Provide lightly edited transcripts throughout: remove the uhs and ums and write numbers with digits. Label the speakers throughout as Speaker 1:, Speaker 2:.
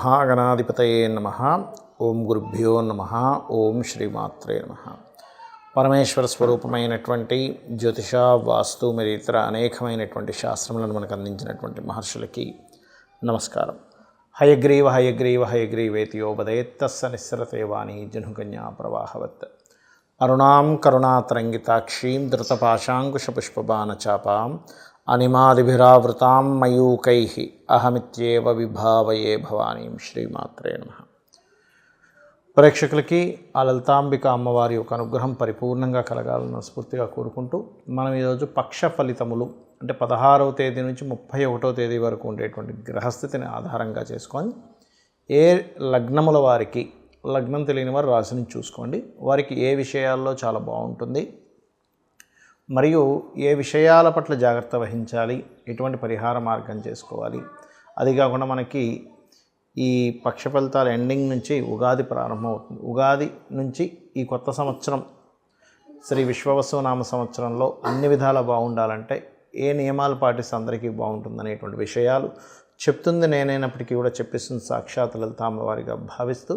Speaker 1: మహాగణాధిపతయే నమః. ఓం గురుభ్యో నమః. ఓం శ్రీమాత్రే నమః. పరమేశ్వర స్వరూపమైనటువంటి జ్యోతిష, వాస్తు మరియు ఇతర అనేకమైనటువంటి శాస్త్రములను మనకు అందించినటువంటి మహర్షులకి నమస్కారం. హయగ్రీవ హయగ్రీవ హయగ్రీవేతి యోపదేత్తస్స నిస్సరతే వాణి జనుకన్యా ప్రవాహవత్. అరుణాం కరుణాతరంగితాక్షీం ధృతపాశాంకుశపుష్పబాణచాపాం అనిమాదిభిరావృతాం మయూకైః అహమిత్యేవ విభావయే భవానీం. శ్రీమాత్రే నమః. ప్రేక్షకులకి ఆ లలితాంబిక అమ్మవారి యొక్క అనుగ్రహం పరిపూర్ణంగా కలగాలని స్ఫూర్తిగా కోరుకుంటూ మనం ఈరోజు పక్ష ఫలితములు అంటే 16వ తేదీ నుంచి 31వ తేదీ వరకు ఉండేటువంటి గ్రహస్థితిని ఆధారంగా చేసుకొని ఏ లగ్నముల వారికి, లగ్నం తెలియని వారు రాశిని చూసుకోండి, వారికి ఏ విషయాల్లో చాలా బాగుంటుంది, మరియు ఏ విషయాల పట్ల జాగ్రత్త వహించాలి, ఎటువంటి పరిహార మార్గం చేసుకోవాలి. అది కాకుండా మనకి ఈ పక్ష ఫలితాల ఎండింగ్ నుంచి ఉగాది ప్రారంభమవుతుంది. ఉగాది నుంచి ఈ కొత్త సంవత్సరం శ్రీ విశ్వవసునామ సంవత్సరంలో అన్ని విధాలా బాగుండాలంటే ఏ నియమాలు పాటిస్తే అందరికీ బాగుంటుందనేటువంటి విషయాలు చెప్తుంది నేనైనప్పటికీ కూడా చెప్పిస్తుంది సాక్షాత్ లలితాంబవారిగా భావిస్తూ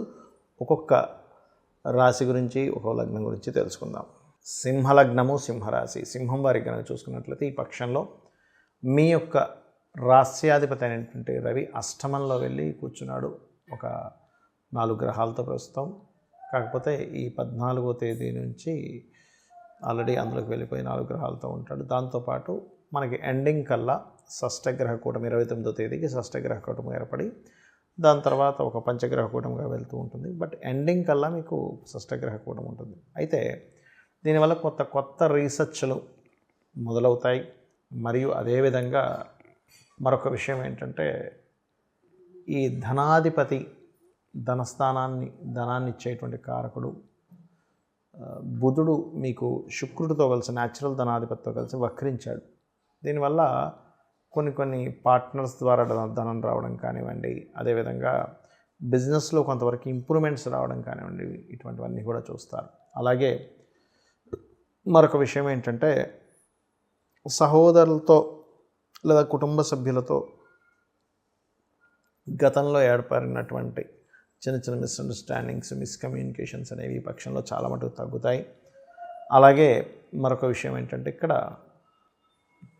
Speaker 1: ఒక్కొక్క రాశి గురించి, ఒక్కొక్క లగ్నం గురించి తెలుసుకుందాం. సింహలగ్నము, సింహరాశి. సింహం వారికి కనుక చూసుకున్నట్లయితే ఈ పక్షంలో మీ యొక్క రాస్యాధిపతి అయినటువంటి రవి అష్టమంలో వెళ్ళి కూర్చున్నాడు ఒక 4 గ్రహాలతో ప్రస్తుతం. కాకపోతే ఈ 14వ తేదీ నుంచి ఆల్రెడీ అందులోకి వెళ్ళిపోయి 4 గ్రహాలతో ఉంటాడు. దాంతోపాటు మనకి ఎండింగ్ కల్లా షష్టగ్రహ కూటమి 29వ తేదీకి షష్టగ్రహ కూటమి ఏర్పడి దాని తర్వాత ఒక పంచగ్రహ కూటమిగా వెళ్తూ ఉంటుంది. బట్ ఎండింగ్ కల్లా మీకు షష్టగ్రహ కూటమి ఉంటుంది. అయితే దీనివల్ల కొత్త రీసెర్చ్లు మొదలవుతాయి. మరియు అదేవిధంగా మరొక విషయం ఏంటంటే ఈ ధనాధిపతి ధనాన్ని ఇచ్చేటువంటి కారకుడు బుధుడు మీకు శుక్రుడితో కలిసి న్యాచురల్ ధనాధిపతితో కలిసి వక్రించాడు. దీనివల్ల కొన్ని పార్ట్నర్స్ ద్వారా ధనం రావడం కానివ్వండి, అదేవిధంగా బిజినెస్లో కొంతవరకు ఇంప్రూవ్మెంట్స్ రావడం కానివ్వండి, ఇటువంటివన్నీ కూడా చూస్తారు. అలాగే మరొక విషయం ఏంటంటే సహోదరులతో లేదా కుటుంబ సభ్యులతో గతంలో ఏర్పడినటువంటి చిన్న మిస్అండర్స్టాండింగ్స్, మిస్కమ్యూనికేషన్స్ అనేవి ఈ పక్షంలో చాలా మటుకు తగ్గుతాయి. అలాగే మరొక విషయం ఏంటంటే ఇక్కడ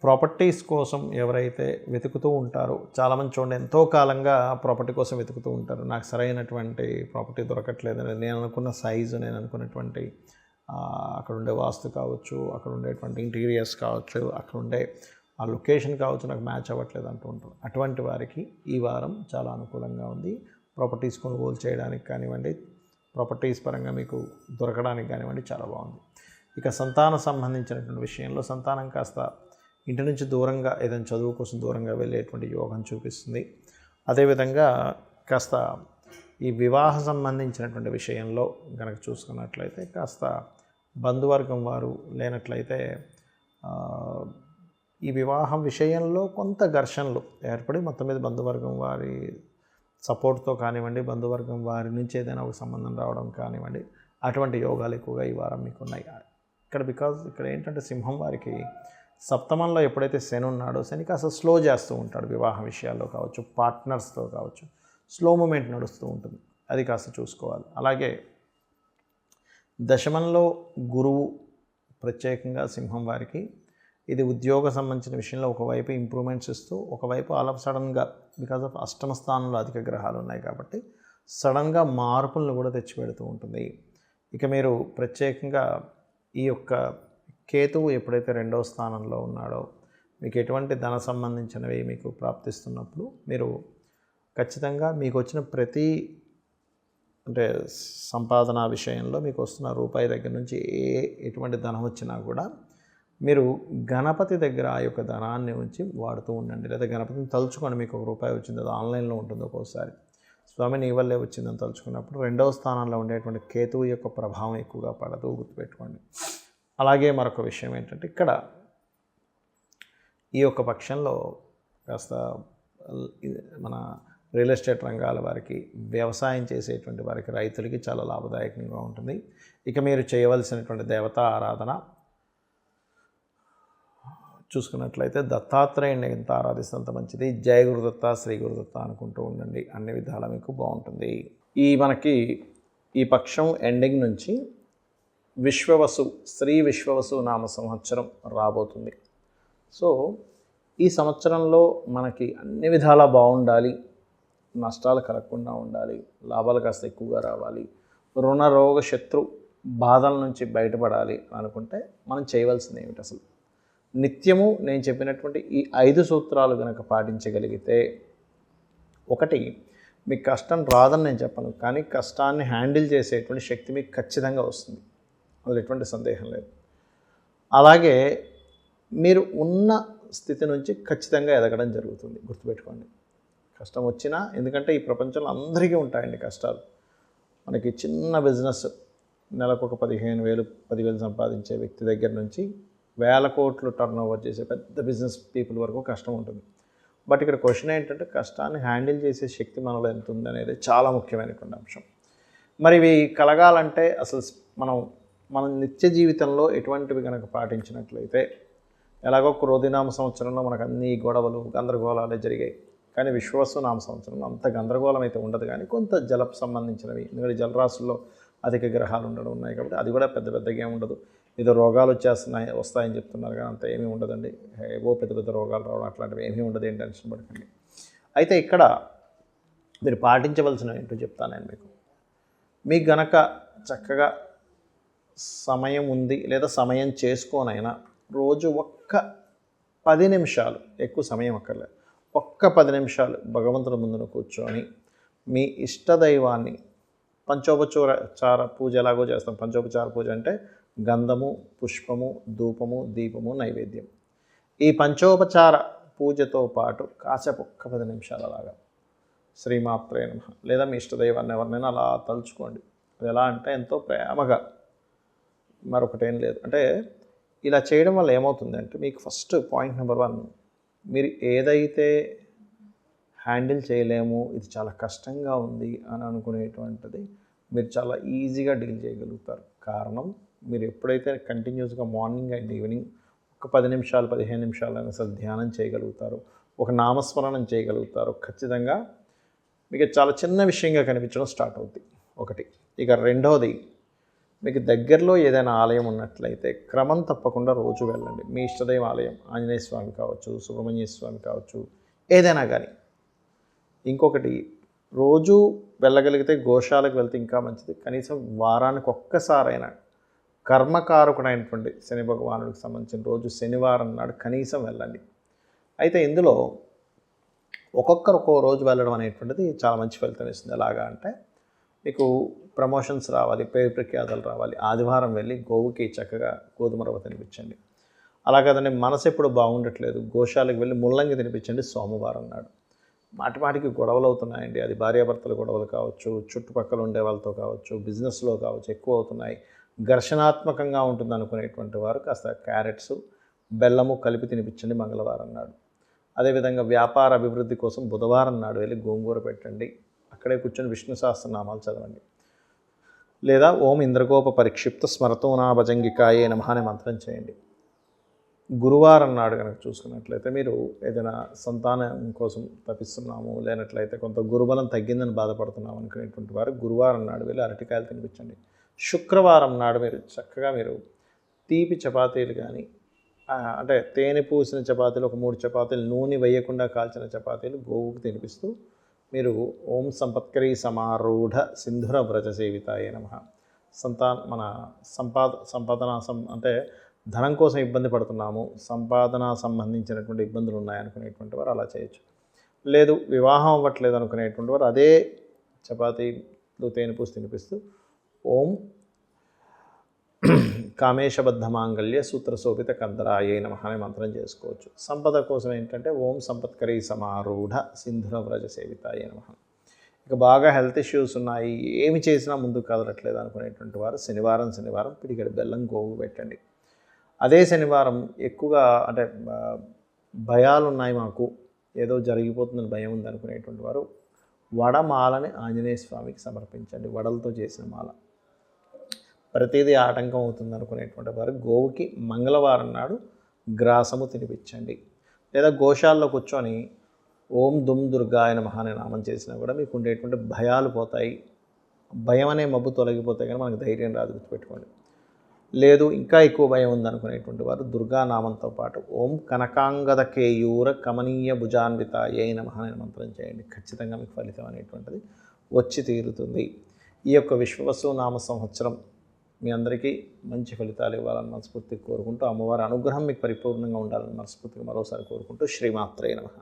Speaker 1: ప్రాపర్టీస్ కోసం ఎవరైతే వెతుకుతూ ఉంటారో, చాలామంది చూడండి ఎంతో కాలంగా ప్రాపర్టీ కోసం వెతుకుతూ ఉంటారు. నాకు సరైనటువంటి ప్రాపర్టీ దొరకట్లేదని, నేను అనుకున్న సైజు, నేను అనుకున్నటువంటి అక్కడ ఉండే వాస్తు కావచ్చు, అక్కడ ఉండేటువంటి ఇంటీరియర్స్ కావచ్చు, అక్కడ ఉండే ఆ లొకేషన్ కావచ్చు, నాకు మ్యాచ్ అవ్వట్లేదు అంటూ ఉంటారు. అటువంటి వారికి ఈ వారం చాలా అనుకూలంగా ఉంది. ప్రాపర్టీస్ కొనుగోలు చేయడానికి కానివ్వండి, ప్రాపర్టీస్ పరంగా మీకు దొరకడానికి కానివ్వండి చాలా బాగుంది. ఇక సంతానం సంబంధించినటువంటి విషయంలో సంతానం కాస్త ఇంటి నుంచి దూరంగా ఏదైనా చదువు కోసం దూరంగా వెళ్ళేటువంటి యోగం చూపిస్తుంది. అదేవిధంగా కాస్త ఈ వివాహ సంబంధించినటువంటి విషయంలో కనుక చూసుకున్నట్లయితే కాస్త బంధువర్గం వారు లేనట్లయితే ఈ వివాహం విషయంలో కొంత ఘర్షణలు ఏర్పడి మొత్తం మీద బంధువర్గం వారి సపోర్ట్తో కానివ్వండి, బంధువర్గం వారి నుంచి ఏదైనా ఒక సంబంధం రావడం కానివ్వండి, అటువంటి యోగాలు ఎక్కువగా ఈ వారం మీకు ఉన్నాయి. ఇక్కడ ఏంటంటే సింహం వారికి సప్తమంలో ఎప్పుడైతే శని ఉన్నాడో, శని కాస్త స్లో చేస్తూ ఉంటాడు. వివాహ విషయాల్లో కావచ్చు, పార్ట్నర్స్తో కావచ్చు, స్లో మూమెంట్ నడుస్తూ ఉంటుంది. అది కాస్త చూసుకోవాలి. అలాగే దశమంలో గురువు ప్రత్యేకంగా సింహం వారికి ఇది ఉద్యోగ సంబంధించిన విషయంలో ఒకవైపు ఇంప్రూవ్మెంట్స్ ఇస్తూ, ఒకవైపు ఆల్ ఆఫ్ సడన్గా బికాజ్ ఆఫ్ అష్టమ స్థానంలో అధిక గ్రహాలు ఉన్నాయి కాబట్టి సడన్గా మార్పులను కూడా తెచ్చిపెడుతూ ఉంటుంది. ఇక మీరు ప్రత్యేకంగా ఈ యొక్క కేతువు ఎప్పుడైతే 2వ స్థానంలో ఉన్నాడో మీకు ఎటువంటి ధన సంబంధించినవి మీకు ప్రాప్తిస్తున్నప్పుడు మీరు ఖచ్చితంగా మీకు వచ్చిన ప్రతి అంటే సంపాదన విషయంలో మీకు వస్తున్న రూపాయి దగ్గర నుంచి ఎటువంటి ధనం వచ్చినా కూడా మీరు గణపతి దగ్గర ఆ యొక్క ధనాన్ని ఉంచి వాడుతూ ఉండండి. లేదా గణపతిని తలుచుకోండి. మీకు ఒక రూపాయి వచ్చింది, అది ఆన్లైన్లో ఉంటుంది ఒక్కోసారి. స్వామి నీ వల్లే వచ్చిందని తలుచుకున్నప్పుడు 2వ స్థానంలో ఉండేటువంటి కేతువు యొక్క ప్రభావం ఎక్కువగా పడదు, గుర్తుపెట్టుకోండి. అలాగే మరొక విషయం ఏంటంటే ఇక్కడ ఈ యొక్క పక్షంలో కాస్త మన రియల్ ఎస్టేట్ రంగాల వారికి, వ్యవసాయం చేసేటువంటి వారికి, రైతులకి చాలా లాభదాయకంగా ఉంటుంది. ఇక మీరు చేయవలసినటువంటి దేవతా ఆరాధన చూసుకున్నట్లయితే దత్తాత్రేయుని ఎంత ఆరాధిస్తే అంత మంచిది. జయ గురుదత్త, శ్రీ గురుదత్త అనుకుంటూ ఉండండి, అన్ని విధాలా మీకు బాగుంటుంది. మనకి ఈ పక్షం ఎండింగ్ నుంచి విశ్వవసు, శ్రీ విశ్వవసు నామ సంవత్సరం రాబోతుంది. సో ఈ సంవత్సరంలో మనకి అన్ని విధాలా బాగుండాలి, నష్టాలు కలగకుండా ఉండాలి, లాభాలు కాస్త ఎక్కువగా రావాలి, రుణ రోగ శత్రు బాధల నుంచి బయటపడాలి అనుకుంటే మనం చేయవలసింది ఏమిటి? అసలు నిత్యము నేను చెప్పినటువంటి ఈ 5 సూత్రాలు కనుక పాటించగలిగితే, ఒకటి, మీకు కష్టం రాదని నేను చెప్పను, కానీ కష్టాన్ని హ్యాండిల్ చేసేటువంటి శక్తి మీకు ఖచ్చితంగా వస్తుంది, అందులో ఎటువంటి సందేహం లేదు. అలాగే మీరు ఉన్న స్థితి నుంచి ఖచ్చితంగా ఎదగడం జరుగుతుంది, గుర్తుపెట్టుకోండి. కష్టం వచ్చినా, ఎందుకంటే ఈ ప్రపంచంలో అందరికీ ఉంటాయండి కష్టాలు. మనకి చిన్న బిజినెస్ నెలకు ఒక 15,000 10,000 సంపాదించే వ్యక్తి దగ్గర నుంచి వేల కోట్లు టర్న్ ఓవర్ చేసే పెద్ద బిజినెస్ పీపుల్ వరకు కష్టం ఉంటుంది. బట్ ఇక్కడ క్వశ్చన్ ఏంటంటే, కష్టాన్ని హ్యాండిల్ చేసే శక్తి మనలో ఎంత ఉంది అనేది చాలా ముఖ్యమైనటువంటి అంశం. మరి ఇవి కలగాలంటే అసలు మన నిత్య జీవితంలో ఎటువంటివి కనుక పాటించినట్లయితే, ఎలాగో క్రోధినామ సంవత్సరంలో మనకు అన్ని గొడవలు గందరగోళాలే జరిగాయి, కానీ విశ్వవసు నామ సంవత్సరంలో అంత గందరగోళం అయితే ఉండదు, కానీ కొంత జలకు సంబంధించినవి, ఎందుకంటే జలరాశుల్లో అధిక గ్రహాలు ఉండడం ఉన్నాయి కాబట్టి అది కూడా పెద్దగా ఏమి ఉండదు. ఏదో రోగాలు వస్తాయని చెప్తున్నారు, కానీ అంత ఏమీ ఉండదండి. ఏవో పెద్ద రోగాలు రావడం అట్లాంటివి ఏమీ ఉండదు, ఏం టెన్షన్ పడకండి. అయితే ఇక్కడ మీరు పాటించవలసినవి ఏంటో చెప్తాను నేను మీకు గనక చక్కగా సమయం ఉంది, లేదా సమయం చేసుకోనైనా రోజు ఒక్క 10 నిమిషాలు, ఎక్కువ సమయం అక్కర్లేదు, ఒక్క 10 నిమిషాలు భగవంతుడి ముందున కూర్చొని మీ ఇష్టదైవాన్ని పంచోపచార పూజ ఎలాగో చేస్తాం. పంచోపచార పూజ అంటే గంధము, పుష్పము, ధూపము, దీపము, నైవేద్యం. ఈ పంచోపచార పూజతో పాటు కాసేపు ఒక్క 10 నిమిషాలు అలాగా శ్రీమాత్రే నమః, లేదా మీ ఇష్టదైవాన్ని ఎవరినైనా అలా తలుచుకోండి. అది ఎలా అంటే ఎంతో ప్రేమగా, మరొకటేం లేదు. అంటే ఇలా చేయడం వల్ల ఏమవుతుందంటే, మీకు ఫస్ట్ పాయింట్ నెంబర్ 1, మీరు ఏదైతే హ్యాండిల్ చేయలేము, ఇది చాలా కష్టంగా ఉంది అని అనుకునేటువంటిది మీరు చాలా ఈజీగా డీల్ చేయగలుగుతారు. కారణం, మీరు ఎప్పుడైతే కంటిన్యూస్గా మార్నింగ్ అండ్ ఈవినింగ్ ఒక 10 నిమిషాలు 15 నిమిషాలైనా సరే ధ్యానం చేయగలుగుతారు, ఒక నామస్మరణం చేయగలుగుతారు, ఖచ్చితంగా మీకు చాలా చిన్న విషయంగా కనిపించడం స్టార్ట్ అవుతుంది. ఒకటి. ఇక రెండవది, మీకు దగ్గరలో ఏదైనా ఆలయం ఉన్నట్లయితే క్రమం తప్పకుండా రోజు వెళ్ళండి. మీ ఇష్టదైవ ఆలయం, ఆంజనేయ స్వామి కావచ్చు, సుబ్రహ్మణ్య స్వామి కావచ్చు, ఏదైనా కానీ. ఇంకొకటి, రోజు వెళ్ళగలిగితే గోశాలకు వెళ్తే ఇంకా మంచిది. కనీసం వారానికి ఒక్కసారైనా కర్మకారకుడైనటువంటి శని భగవానుడికి సంబంధించిన రోజు శనివారం నాడు కనీసం వెళ్ళండి. అయితే ఇందులో ఒక్కొక్కరు ఒక్కో రోజు వెళ్ళడం అనేటువంటిది చాలా మంచి ఫలితం ఇస్తుంది. ఎలాగా అంటే, మీకు ప్రమోషన్స్ రావాలి, పేరు ప్రఖ్యాతలు రావాలి, ఆదివారం వెళ్ళి గోవుకి చక్కగా గోధుమ రవ్వ తినిపించండి. అలా కదండి, మనసు ఎప్పుడు బాగుండట్లేదు, గోశాలకు వెళ్ళి ముల్లంగి తినిపించండి సోమవారం నాడు. మాటిమాటికి గొడవలు అవుతున్నాయండి, అది భార్యాభర్తల గొడవలు కావచ్చు, చుట్టుపక్కల ఉండే వాళ్ళతో కావచ్చు, బిజినెస్లో కావచ్చు, ఎక్కువ అవుతున్నాయి, ఘర్షణాత్మకంగా ఉంటుంది అనుకునేటువంటి వారు కాస్త క్యారెట్స్, బెల్లము కలిపి తినిపించండి మంగళవారం నాడు. అదేవిధంగా వ్యాపార అభివృద్ధి కోసం బుధవారం నాడు వెళ్ళి గోంగూర పెట్టండి, అక్కడే కూర్చొని విష్ణు సహస్రనామాలు చదవండి. లేదా ఓం ఇంద్రగోప పరిక్షిప్త స్మరతోనా భజంగికాయే నమః అనే మంత్రం చేయండి. గురువారం నాడు కనుక చూసుకున్నట్లయితే, మీరు ఏదైనా సంతానం కోసం తప్పిస్తున్నాము, లేనట్లయితే కొంత గురుబలం తగ్గిందని బాధపడుతున్నాము అనుకునేటువంటి వారు గురువారం నాడు వెళ్ళి అరటికాయలు తినిపించండి. శుక్రవారం నాడు మీరు చక్కగా తీపి చపాతీలు కానీ, అంటే తేనె పూసిన చపాతీలు, ఒక 3 చపాతీలు, నూనె వేయకుండా కాల్చిన చపాతీలు గోవుకు తినిపిస్తూ మీరు ఓం సంపత్కరీ సమారూఢ సింధుర వ్రజ సేవితాయే నమః, సంపాదన అంటే ధనం కోసం ఇబ్బంది పడుతున్నాము, సంపాదన సంబంధించినటువంటి ఇబ్బందులు ఉన్నాయనుకునేటువంటి వారు అలా చేయొచ్చు. లేదు వివాహం అవ్వట్లేదు అనుకునేటువంటి వారు అదే చపాతీలు తేనె పూసి తినిపిస్తూ ఓం కామేశబద్ధ మాంగళ్య సూత్రశోభిత కందరాయే నమః అనే మంత్రం చేసుకోవచ్చు. సంపద కోసం ఏంటంటే ఓం సంపత్కరీ సమారూఢ సింధుర వ్రజ సేవితాయే నమః. ఇక బాగా హెల్త్ ఇష్యూస్ ఉన్నాయి, ఏమి చేసినా ముందుకు కదలట్లేదు అనుకునేటువంటి వారు శనివారం పిడికెడు బెల్లం గోవు పెట్టండి. అదే శనివారం ఎక్కువగా అంటే భయాలు ఉన్నాయి, మాకు ఏదో జరిగిపోతుందని భయం ఉంది అనుకునేటువంటి వారు వడమాలని ఆంజనేయ స్వామికి సమర్పించండి. వడలతో చేసిన మాల. ప్రతిదీ ఆటంకం అవుతుంది అనుకునేటువంటి వారు గోవుకి మంగళవారం నాడు గ్రాసము తినిపించండి. లేదా గోశాలలో కూర్చొని ఓం దుమ్ దుర్గాయ నమః అనే నామం చేసినా కూడా మీకు ఉండేటువంటి భయాలు పోతాయి. భయం అనే మబ్బు తొలగిపోతే కానీ మనకు ధైర్యం రాదు, గుర్తుపెట్టుకోండి. లేదు ఇంకా ఎక్కువ భయం ఉందనుకునేటువంటి వారు దుర్గానామంతో పాటు ఓం కనకాంగద కేయూర కమనీయ భుజాన్వితాయై నమః అనే మంత్రం చేయండి. ఖచ్చితంగా మీకు ఫలితం అనేటువంటిది వచ్చి తీరుతుంది. ఈ యొక్క విశ్వవసు నామ సంవత్సరం మీ అందరికీ మంచి ఫలితాలు ఇవ్వాలని మనస్ఫూర్తిగా కోరుకుంటూ, అమ్మవారి అనుగ్రహం మీకు పరిపూర్ణంగా ఉండాలని మనస్ఫూర్తిగా మరోసారి కోరుకుంటూ, శ్రీమాత్రే నమః.